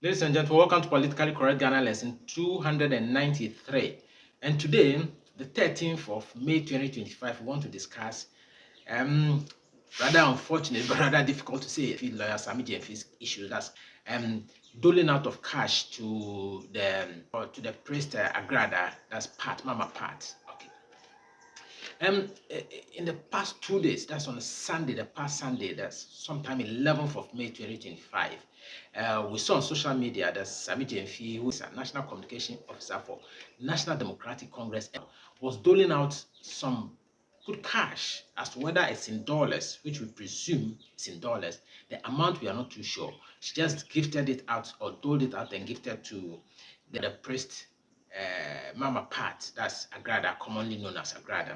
Ladies and gentlemen, welcome to Politically Correct Ghana lesson 293. And today, the 13th of May 2025, we want to discuss rather unfortunate but rather difficult to say lawyer Sammy Gyamfi's issue. That's doling out of cash to the priest Agrada. That's Pat, Mama Pat. Okay. In the past 2 days, that's on Sunday, the past Sunday, that's sometime 11th of May 2025, we saw on social media that Sammy Gyamfi, who is a National Communication Officer for National Democratic Congress, was doling out some good cash. As to whether it's in dollars, which we presume is in dollars, the amount we are not too sure. She just gifted it out or doled it out and gifted to the priest Mama Pat, that's Agrada, commonly known as Agrada.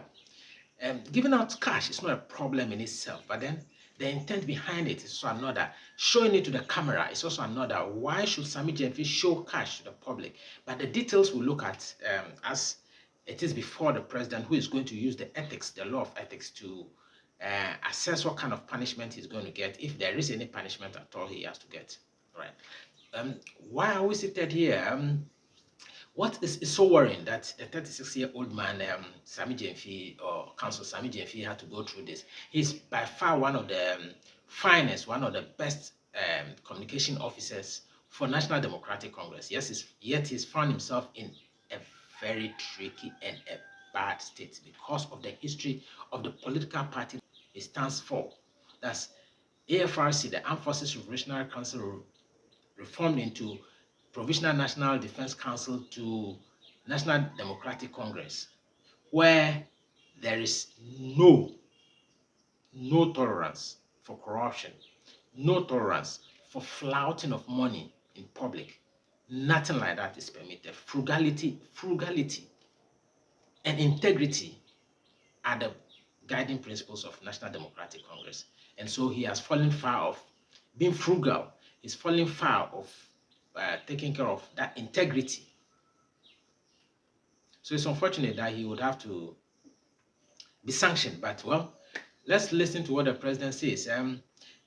Giving out cash is not a problem in itself, but then the intent behind it is also another. Showing it to the camera is also another. Why should Sammy Gyamfi show cash to the public? But the details we'll look at as it is before the president, who is going to use the ethics, the law of ethics, to assess what kind of punishment he's going to get, if there is any punishment at all he has to get. Right. Why are we seated here? What is so worrying that the 36-year-old man, Sammy Gyamfi, or Council Sammy Gyamfi, had to go through this? He's by far one of the finest, one of the best communication officers for National Democratic Congress. Yes, yet he's found himself in a very tricky and a bad state because of the history of the political party he stands for. That's AFRC, the Armed Forces Revolutionary Council, reformed into Provisional National Defense Council to National Democratic Congress, where there is no tolerance for corruption, no tolerance for flouting of money in public. Nothing like that is permitted. Frugality, and integrity are the guiding principles of National Democratic Congress. And so he has fallen far of being frugal. He's fallen far of taking care of that integrity. So it's unfortunate that he would have to be sanctioned. But well, let's listen to what the president says.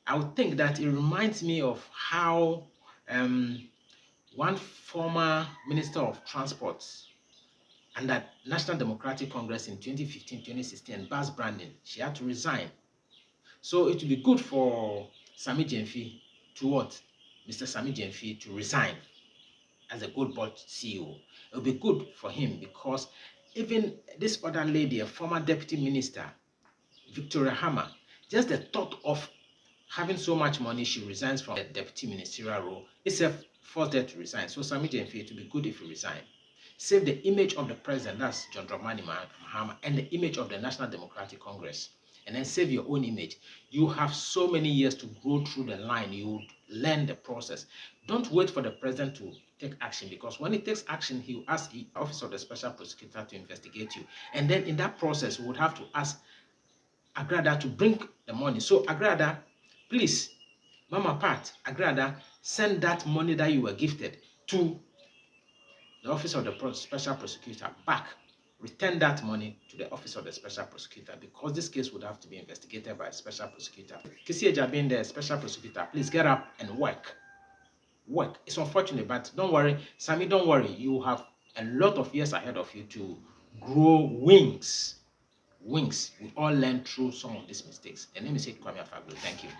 I would think that it reminds me of how one former Minister of Transport under National Democratic Congress in 2015-2016, Bas Brandon, she had to resign. So it would be good for Sammy Gyamfi to what? Mr. Sammy Gyamfi to resign as a good board CEO. It would be good for him because even this other lady, a former deputy minister, Victoria Hammer, just the thought of having so much money, she resigns from the deputy ministerial role, itself forced her to resign. So Sammy Gyamfi, it would be good if you resign. Save the image of the president, that's John Dramani Mahama, and the image of the National Democratic Congress. And then save your own image. You have so many years to go through the line. You learn the process. Don't wait for the president to take action, because when he takes action, he will ask the Office of the Special Prosecutor to investigate you. And then in that process, we would have to ask Agrada to bring the money. So Agrada, please, Mama Pat, Agrada, send that money that you were gifted to the Office of the Special Prosecutor back. Return that money to the Office of the Special Prosecutor, because this case would have to be investigated by a Special Prosecutor. Kisieja being the Special Prosecutor, please get up and work. Work. It's unfortunate, but don't worry. Sammy, don't worry. You have a lot of years ahead of you to grow wings. We all learn through some of these mistakes. The name is Kwame Afaglu. Thank you.